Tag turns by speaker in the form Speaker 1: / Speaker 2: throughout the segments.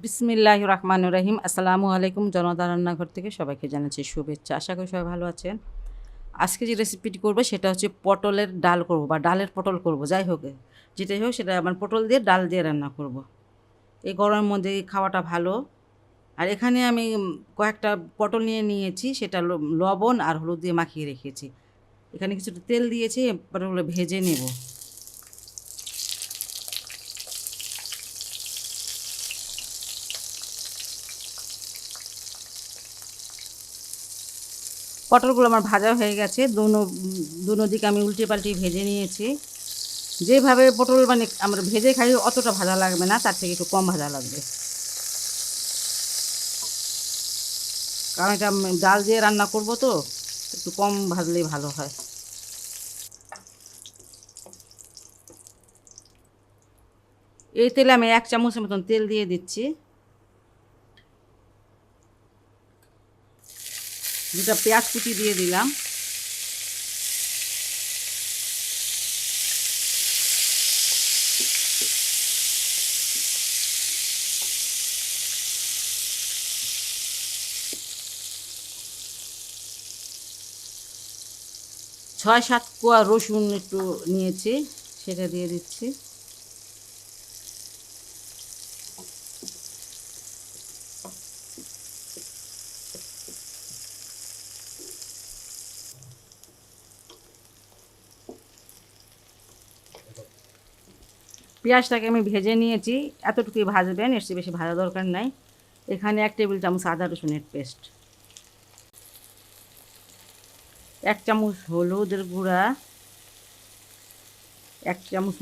Speaker 1: বিসমিল্লাহির রহমানির রহিম। আসসালামু আলাইকুম। জনতার রান্নাঘর থেকে সবাইকে জানাচ্ছি শুভেচ্ছা। আশা করি সবাই ভালো আছেন। আজকে যে রেসিপিটি করব সেটা হচ্ছে পটলের ডাল করব বা ডালের পটল করব, যাই হোক যেটাই হোক সেটা আমার পটল দিয়ে ডাল দিয়ে রান্না করব। এই গরমের মধ্যে খাওয়াটা ভালো। আর এখানে আমি কয়েকটা পটল নিয়েছি, সেটা লবণ আর হলুদ দিয়ে মাখিয়ে রেখেছি। এখানে কিছুটা তেল দিয়েছি, পটলগুলো ভেজে নেব। পটলগুলো আমার ভাজা হয়ে গেছে, দুনো দিকে আমি উল্টে পাল্টে ভেজে নিয়েছি। যেভাবে পটল মানে আমরা ভেজে খাই অতটা ভাজা লাগবে না, তার থেকে একটু কম ভাজা লাগবে, কারণ এটা ডাল দিয়ে রান্না করব তো একটু কম ভাজলেই ভালো হয়। এই তেলে আমি 1 চামচের মতন তেল দিয়ে দিচ্ছি। দুটা পেঁয়াজ কুচি দিয়ে দিলাম। ছয় সাত কোয়া রসুন একটু নিয়েছি, সেটা দিয়ে দিচ্ছি। পেঁয়াজটাকে আমি ভেজে নিয়েছি, এতটুকুই ভাজবেন, এর চেয়ে বেশি ভাজা দরকার নাই। এখানে 1 টেবিল চামচ আদা রসুনের পেস্ট, 1 চামচ হলুদের গুঁড়া, 1 চামচ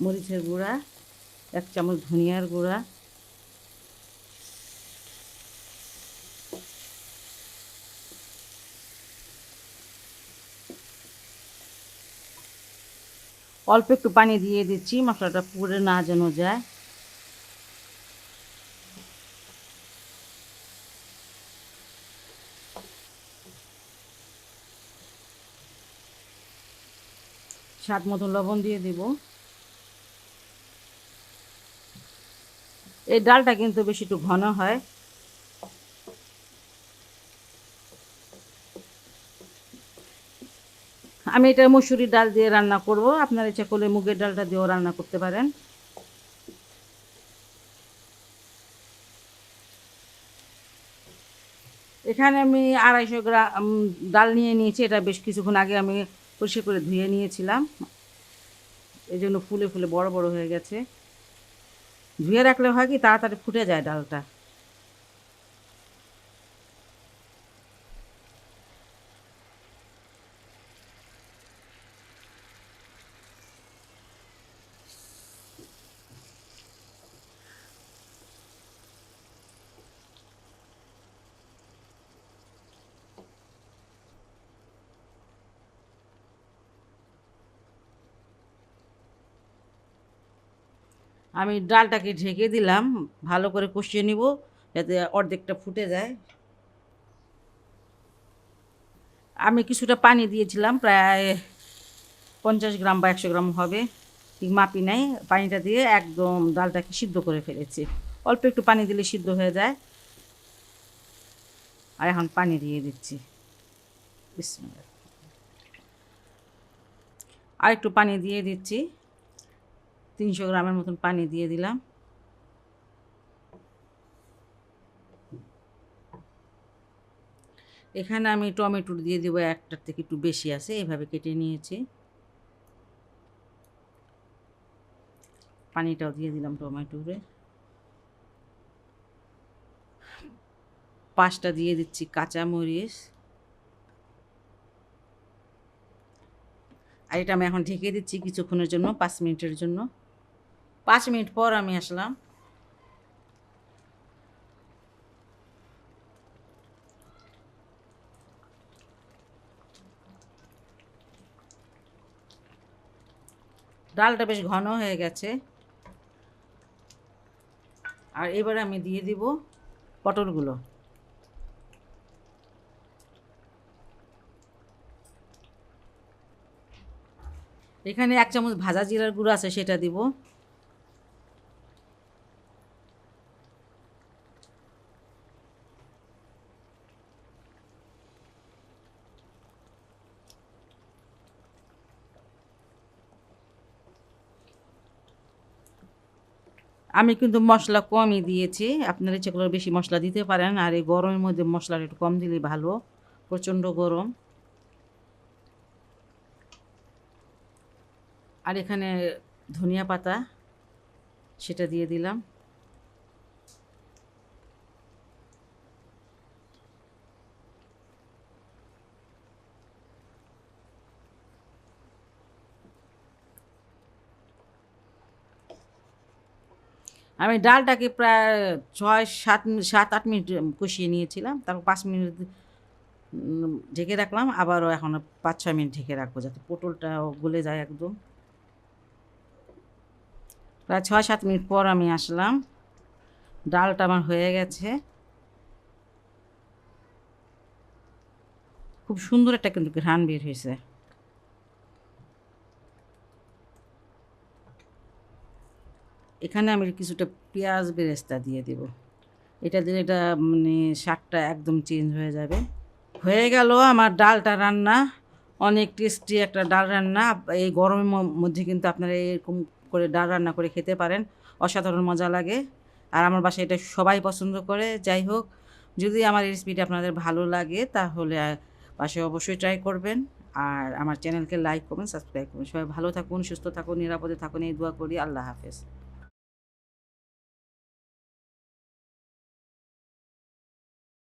Speaker 1: মরিচের গুঁড়া, 1 চামচ ধনিয়ার গুঁড়া, অল্প একটু পানি দিয়ে দিচ্ছি, মশলাটা পুড়ে না যেন যায়। স্বাদ মতো লবণ দিয়ে দেব। এই ডালটা কিন্তু বেশি একটু ঘন হয়। আমি এটা মসুরি ডাল দিয়ে রান্না করব, আপনারা ইচ্ছা করলে মুগের ডালটা দিয়েও রান্না করতে পারেন। এখানে আমি 250 গ্রাম ডাল নিয়ে নিয়েছি, এটা বেশ কিছুক্ষণ আগে আমি পরিষ্কার করে ধুয়ে নিয়েছিলাম, এই জন্য ফুলে ফুলে বড় বড় হয়ে গেছে। ধুয়ে রাখলে হয় কি তাড়াতাড়ি ফুটে যায় ডালটা। আমি ডালটাকে ঢেকে দিলাম, ভালো করে কষিয়ে নিব যাতে অর্ধেকটা ফুটে যায়। আমি কিছুটা পানি দিয়েছিলাম, প্রায় 50 গ্রাম বা 100 গ্রাম হবে, ঠিক মাপি নাই। পানিটা দিয়ে একদম ডালটাকে সিদ্ধ করে ফেলেছি। অল্প একটু পানি দিলে সিদ্ধ হয়ে যায়। আর এখন পানি দিয়ে দিচ্ছি। বিসমিল্লাহ। আর একটু পানি দিয়ে দিচ্ছি, 300 গ্রামের মতন পানি দিয়ে দিলাম। এখানে আমি টমেটো দিয়ে দেবো, একটার থেকে একটু বেশি আছে, এভাবে কেটে নিয়েছি। পানিটাও দিয়ে দিলাম টমেটোরে। 5টা দিয়ে দিচ্ছি কাঁচামরিচ। আর এটা আমি এখন ঢেকে দিচ্ছি কিছুক্ষণের জন্য, 5 মিনিটের জন্য। 5 মিনিট পর আমি আসলাম। ডালটা বেশ ঘন হয়ে গেছে। আর এবারে আমি দিয়ে দিব পটলগুলো। এখানে 1 চামচ ভাজা জিরার গুঁড়ো আছে, সেটা দিব। আমি কিন্তু মশলা কমই দিয়েছি, আপনারা ইচ্ছে করলে বেশি মশলা দিতে পারেন। আর এই গরমের মধ্যে মশলাটা একটু কম দিলেই ভালো, প্রচণ্ড গরম। আর এখানে ধনিয়া পাতা, সেটা দিয়ে দিলাম। আমি ডালটাকে প্রায় 6 7 7 8 মিনিট কষিয়ে নিয়েছিলাম, তারপর 5 মিনিট ঢেকে রাখলাম, আবারও এখন 5 6 মিনিট ঢেকে রাখবো যাতে পটলটা গলে যায় একদম। প্রায় 6 7 মিনিট পর আমি আসলাম, ডালটা আমার হয়ে গেছে। খুব সুন্দর একটা কিন্তু ঘ্রাণ বের হয়েছে। এখানে আমি কিছুটা পেঁয়াজ বেরেস্তা দিয়ে দেব, এটা দিলে এটা মানে স্বাদটা একদম চেঞ্জ হয়ে যাবে। হয়ে গেল আমার ডালটা রান্না, অনেক টেস্টি একটা ডাল রান্না। এই গরমের মধ্যে কিন্তু আপনারা এরকম করে ডাল রান্না করে খেতে পারেন, অসাধারণ মজা লাগে। আর আমার বাসায় এটা সবাই পছন্দ করে। যাই হোক, যদি আমার এই রেসিপিটা আপনাদের ভালো লাগে তাহলে বাসায় অবশ্যই ট্রাই করবেন। আর আমার চ্যানেলকে লাইক করবেন, সাবস্ক্রাইব করবেন। সবাই ভালো থাকুন, সুস্থ থাকুন, নিরাপদে থাকুন, এই দোয়া করি। আল্লাহ হাফেজ।